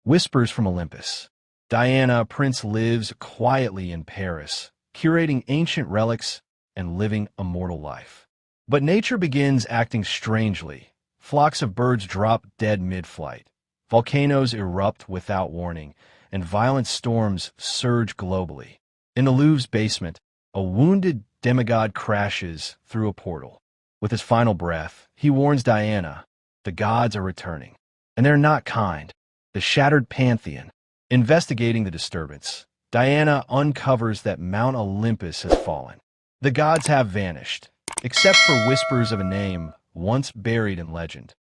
Whispers from Olympus. Diana, Prince lives quietly in Paris, curating ancient relics and living a mortal life. But nature begins acting strangely. Flocks of birds drop dead mid-flight. Volcanoes erupt without warning, and violent storms surge globally. In the Louvre's basement, a wounded demigod crashes through a portal. With his final breath, he warns Diana, the gods are returning, and they're not kind. The shattered pantheon. Investigating the disturbance, Diana uncovers that Mount Olympus has fallen. The gods have vanished, except for whispers of a name once buried in legend.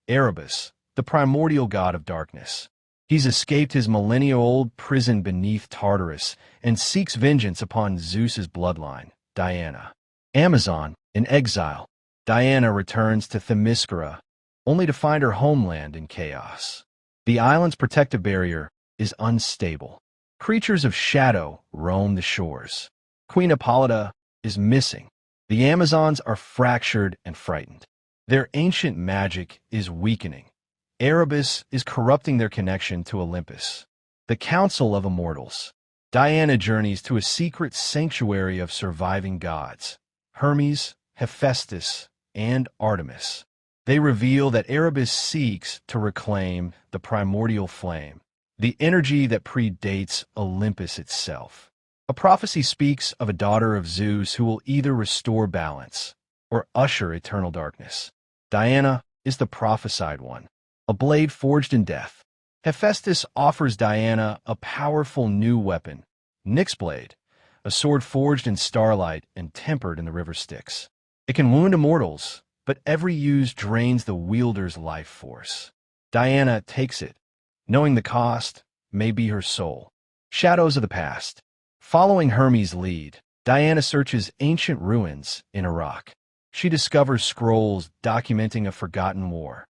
Erebus, the primordial god of darkness. He's escaped his millennia-old prison beneath Tartarus and seeks vengeance upon Zeus's bloodline, Diana. Amazon, in exile. Diana returns to Themyscira, only to find her homeland in chaos. The island's protective barrier is unstable. Creatures of shadow roam the shores. Queen Hippolyta is missing. The Amazons are fractured and frightened. Their ancient magic is weakening. Erebus is corrupting their connection to Olympus. The Council of Immortals. Diana journeys to a secret sanctuary of surviving gods. Hermes, Hephaestus, and Artemis. They reveal that Erebus seeks to reclaim the primordial flame, the energy that predates Olympus itself. A prophecy speaks of a daughter of Zeus who will either restore balance or usher eternal darkness. Diana is the prophesied one, a blade forged in death. Hephaestus offers Diana a powerful new weapon, Nyx's blade, a sword forged in starlight and tempered in the river Styx. It can wound immortals, but every use drains the wielder's life force. Diana takes it, knowing the cost may be her soul. Shadows of the past. Following Hermes' lead, Diana searches ancient ruins in Iraq. She discovers scrolls documenting a forgotten war.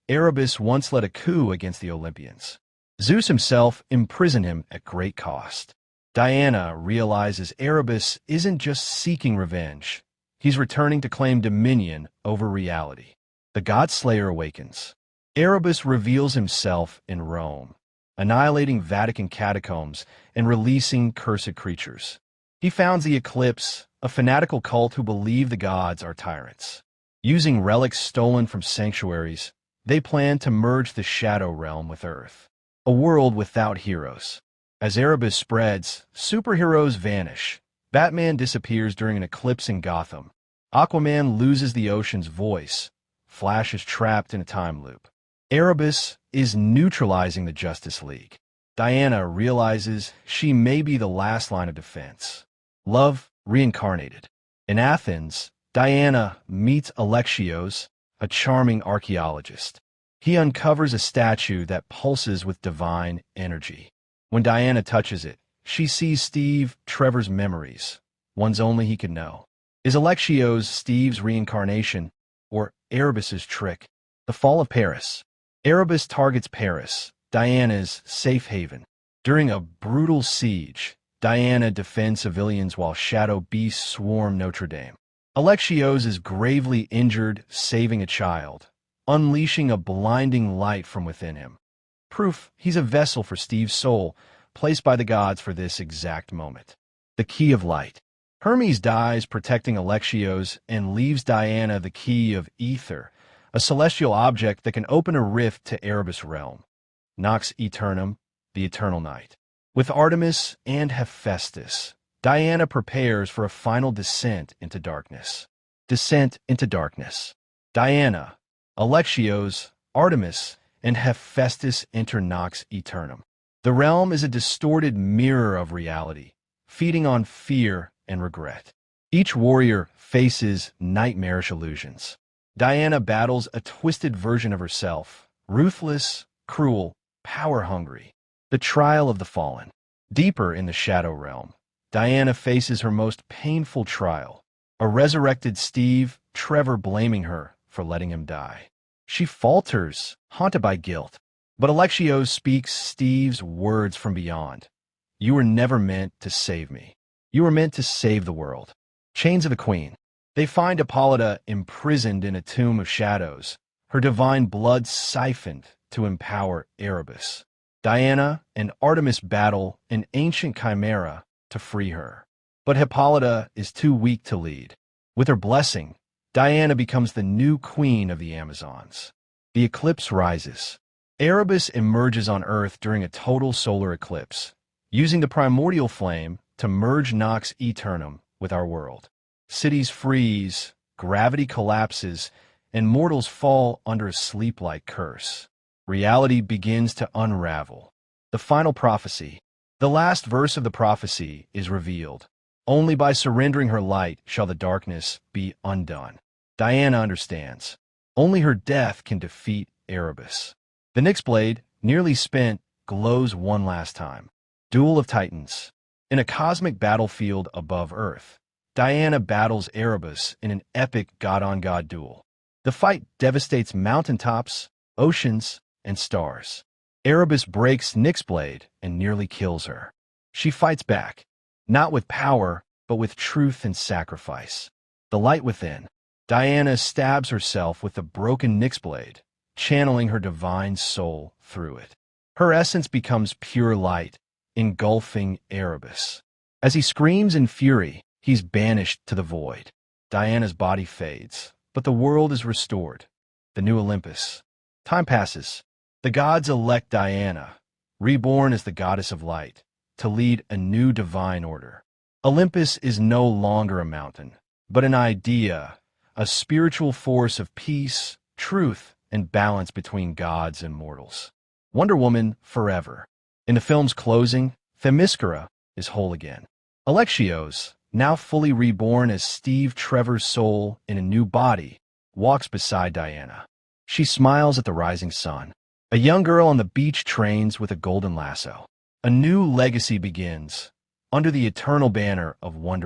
Erebus once led a coup against the Olympians. Zeus himself imprisoned him at great cost. Diana realizes Erebus isn't just seeking revenge. He's returning to claim dominion over reality. The God Slayer awakens. Erebus reveals himself in Rome, annihilating Vatican catacombs and releasing cursed creatures. He founds the Eclipse, a fanatical cult who believe the gods are tyrants. Using relics stolen from sanctuaries, they plan to merge the Shadow Realm with Earth, a world without heroes. As Erebus spreads, superheroes vanish. Batman disappears during an eclipse in Gotham. Aquaman loses the ocean's voice. Flash is trapped in a time loop. Erebus is neutralizing the Justice League. Diana realizes she may be the last line of defense. Love reincarnated. In Athens, Diana meets Alexios, a charming archaeologist. He uncovers a statue that pulses with divine energy. When Diana touches it, she sees Steve Trevor's memories, ones only he could know. Is Alexios Steve's reincarnation, or Erebus's trick? The fall of Paris. Erebus targets Paris, Diana's safe haven. During a brutal siege, Diana defends civilians while shadow beasts swarm Notre Dame. Alexios is gravely injured, saving a child, unleashing a blinding light from within him. Proof he's a vessel for Steve's soul, placed by the gods for this exact moment. The Key of Light. Hermes dies protecting Alexios and leaves Diana the Key of Ether, a celestial object that can open a rift to Erebus' realm. Nox Eternum, the eternal night. With Artemis and Hephaestus, Diana prepares for a final descent into darkness. Descent into darkness. Diana, Alexios, Artemis, and Hephaestus enter Nox Eternum. The realm is a distorted mirror of reality, feeding on fear and regret. Each warrior faces nightmarish illusions. Diana battles a twisted version of herself, ruthless, cruel, power-hungry. The trial of the fallen. Deeper in the Shadow Realm, Diana faces her most painful trial, a resurrected Steve Trevor blaming her for letting him die. She falters, haunted by guilt. But Alexios speaks Steve's words from beyond. You were never meant to save me. You were meant to save the world. Chains of the Queen. They find Hippolyta imprisoned in a tomb of shadows, her divine blood siphoned to empower Erebus. Diana and Artemis battle an ancient chimera to free her. But Hippolyta is too weak to lead. With her blessing, Diana becomes the new queen of the Amazons. The eclipse rises. Erebus emerges on Earth during a total solar eclipse, using the primordial flame to merge Nox Aeternum with our world. Cities freeze, gravity collapses, and mortals fall under a sleep-like curse. Reality begins to unravel. The final prophecy. The last verse of the prophecy is revealed. Only by surrendering her light shall the darkness be undone. Diana understands. Only her death can defeat Erebus. The Nyx blade, nearly spent, glows one last time. Duel of Titans. In a cosmic battlefield above Earth, Diana battles Erebus in an epic god-on-god duel. The fight devastates mountaintops, oceans, and stars. Erebus breaks Nyx blade and nearly kills her. She fights back, not with power, but with truth and sacrifice. The light within. Diana stabs herself with the broken Nyx blade, channeling her divine soul through it. Her essence becomes pure light, engulfing Erebus. As he screams in fury, he's banished to the void. Diana's body fades, but the world is restored. The new Olympus. Time passes. The gods elect Diana, reborn as the goddess of light, to lead a new divine order. Olympus is no longer a mountain, but an idea, a spiritual force of peace, truth, and balance between gods and mortals. Wonder Woman forever. In the film's closing, Themyscira is whole again. Alexios, now fully reborn as Steve Trevor's soul in a new body, walks beside Diana. She smiles at the rising sun. A young girl on the beach trains with a golden lasso. A new legacy begins under the eternal banner of Wonder